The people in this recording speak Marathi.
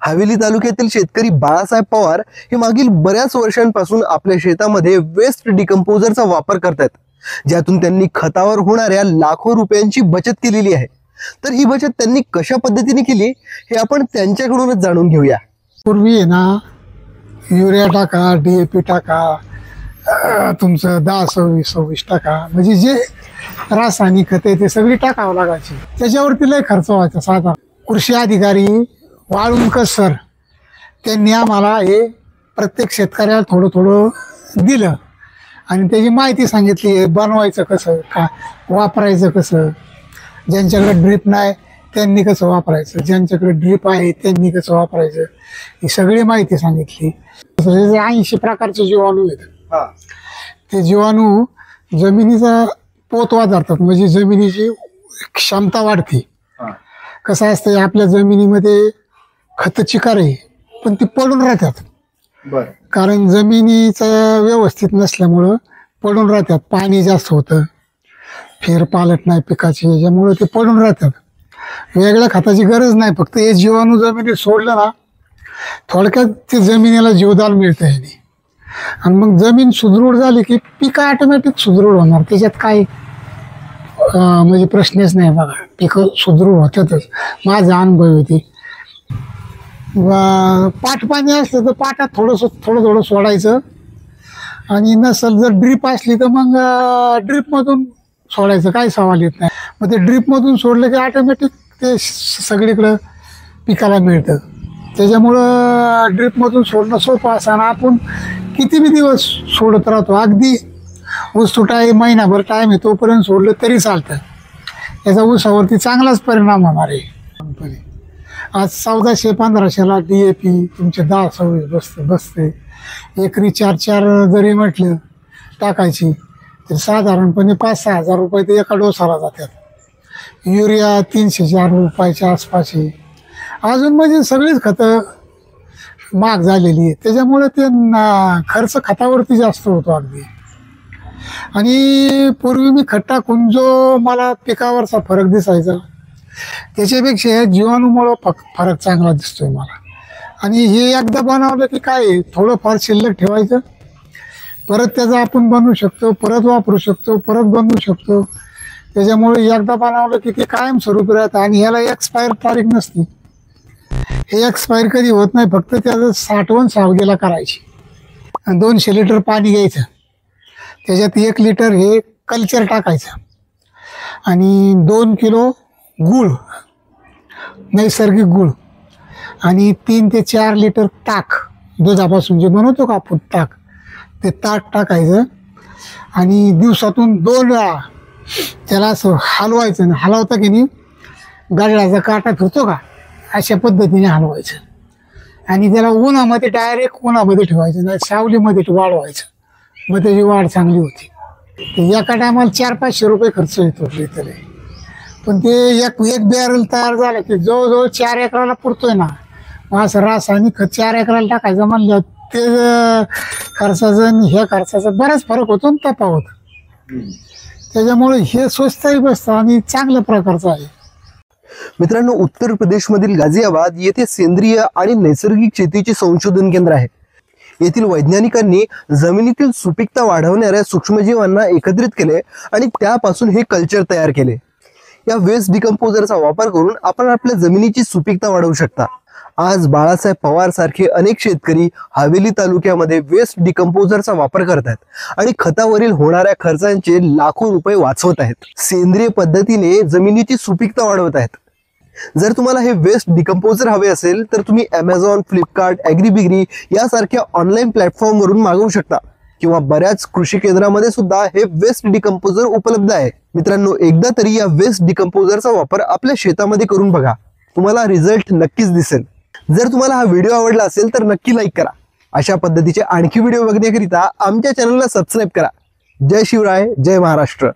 हवेली तालुक्यातील शेतकरी बाळासाहेब पवार हे मागील बऱ्याच वर्षांपासून आपल्या शेतामध्ये वेस्ट डिकम्पोजरचा वापर करतात, ज्यातून त्यांनी खतावर होणाऱ्या लाखो रुपयांची बचत केलेली आहे। तर ही बचत त्यांनी कशा पद्धतीने केली हे आपण त्यांच्याकडूनच जाणून घेऊया। पूर्वी आहे ना, युरिया टाका, DAP टाका, तुमचं 10-26 टाका, म्हणजे जे रासायनिक खते ते सगळी टाकावं लागायची। त्याच्यावरती लय खर्च व्हायचा। साधा कृषी अधिकारी वाळुंकर सर त्यांनी आम्हाला हे प्रत्येक शेतकऱ्याला थोडं थोडं दिलं आणि त्याची माहिती सांगितली, बनवायचं कसं, का वापरायचं कसं, ज्यांच्याकडे ड्रीप नाही त्यांनी कसं वापरायचं, ज्यांच्याकडे ड्रीप आहे त्यांनी कसं वापरायचं, ही सगळी माहिती सांगितली। 80 प्रकारचे जीवाणू आहेत। ते जीवाणू जमिनीचा पोत वाढवतात, म्हणजे जमिनीची क्षमता वाढते। कसं असतं, आपल्या जमिनीमध्ये खत चिकार आहे पण ती पडून राहतात, कारण जमिनीचं व्यवस्थित नसल्यामुळं पडून राहतात। पाणी जास्त होतं, फेर पालट नाही पिकाची, याच्यामुळे ते पडून राहतात। वेगळ्या खताची गरज नाही, फक्त हे जीवाणू जमिनीत सोडलं ना, थोडक्यात ते जमिनीला जीवदान मिळतं याने। आणि मग जमीन सुदृढ झाली की पिकं ऑटोमॅटिक सुदृढ होणार, त्याच्यात काय म्हणजे प्रश्नच नाही। बघा, पिकं सुदृढ होतातच, माझा अनुभव होते। पाट पाणी असलं तर पाटात थोडं सोडायचं, आणि नसल जर ड्रीप असली तर मग ड्रीपमधून सोडायचं, काही सवाल येत नाही। मग ते ड्रीपमधून सोडलं की ऑटोमॅटिक ते सगळीकडं पिकाला मिळतं। त्याच्यामुळं ड्रीपमधून सोडणं सोपं असं, आपण किती बी दिवस सोडत राहतो, अगदी ऊस तुटाय महिनाभर टाईम आहे तोपर्यंत सोडलं तरी चालतं, याचा ऊसावरती चांगलाच परिणाम होणार आहे। आज 1400-1500ला DAP तुमचे 10-26 बसते। एकरी 4 जरी म्हटलं टाकायची तर साधारणपणे 5-6 हजार रुपये ते एका डोसाला जातात। युरिया 300-4 रुपयाच्या आसपास आहे। अजून म्हणजे सगळीच खतं महाग झालेली आहे, त्याच्यामुळे ते खर्च खतावरती जास्त होतो अगदी। आणि पूर्वी मी खत टाकून जो मला पिकावरचा फरक दिसायचा, त्याच्यापेक्षा जीवाणूमुळं फरक चांगला दिसतोय मला। आणि हे एकदा बनवलं की काय, थोडंफार शिल्लक ठेवायचं, परत त्याचा आपण बनवू शकतो, परत वापरू शकतो, परत बनवू शकतो। त्याच्यामुळे एकदा बनवलं की ते कायमस्वरूपी राहतं, आणि ह्याला एक्सपायर तारीख नसते। हे एक्सपायर कधी होत नाही, फक्त त्याचं साठवण सावगीला करायची। 200 लिटर पाणी घ्यायचं, त्याच्यात 1 लिटर हे कल्चर टाकायचं, आणि 2 किलो गूळ, नैसर्गिक गूळ, आणि 3 ते 4 लिटर ताक, दुधापासून जे बनवतो का आपण ताक, ते ताक टाकायचं। आणि दिवसातून 2 वेळा त्याला असं हलवायचं, हलवता की नाही गाडळाचा काटा फिरतो का, अशा पद्धतीने हलवायचं। आणि त्याला उन्हामध्ये डायरेक्ट उन्हामध्ये ठेवायचं, नाही सावलीमध्ये वाढवायचं, मग त्याची वाढ चांगली होती। एका टायमाला 400-500 रुपये खर्च येतो तरी, पण ते एक बॅरल तयार झालं की जवळजवळ 4 एकराला पुरतोय ना। मग असं रासायनिक खत 4 एकराला टाकायचं म्हणलं ते खर्चाचं आणि ह्या खर्चाचा बराच फरक होतो ना, तफावत। त्याच्यामुळे हे स्वस्तही बसतं आणि चांगल्या प्रकारचं आहे। मित्रांनो, उत्तर प्रदेशमधील गाझियाबाद येथे सेंद्रिय आणि नैसर्गिक शेतीचे संशोधन केंद्र आहे। येथील वैज्ञानिकांनी जमिनीतील सुपीकता वाढवणाऱ्या सूक्ष्मजीवांना एकत्रित केले आणि त्यापासून हे कल्चर तयार केले। या वेस्ट डिकम्पोजरचा वापर करून आपण आपल्या जमिनीची सुपीकता वाढवू शकता। आज बाळासाहेब पवार सारखे अनेक शेतकरी हवेली तालुक्यामध्ये वेस्ट डिकम्पोजरचा वापर करतात आणि खतावरील होणाऱ्या खर्चांचे लाखो रुपये वाचवत आहेत। सेंद्रिय पद्धतीने जमिनीची सुपीकता वाढवत आहेत। जर तुम्हाला हे वेस्ट डिकम्पोजर हवे असेल तर तुम्ही Amazon, फ्लिपकार्ट, ॲग्रीबिग्री यासारख्या ऑनलाईन प्लॅटफॉर्मवरून मागवू शकता, किंवा बऱ्याच कृषी केंद्रामध्ये सुद्धा हे वेस्ट डिकम्पोजर उपलब्ध आहे। मित्रांनो, एकदा तरी या वेस्ट डिकम्पोजरचा वापर आपल्या शेतामध्ये करून बघा, तुम्हाला रिझल्ट नक्कीच दिसेल। जर तुम्हाला हा व्हिडिओ आवडला असेल तर नक्की लाईक करा। अशा पद्धतीचे आणखी व्हिडिओ बघण्याकरिता आमच्या चॅनलला सबस्क्राईब करा। जय शिवराय, जय महाराष्ट्र।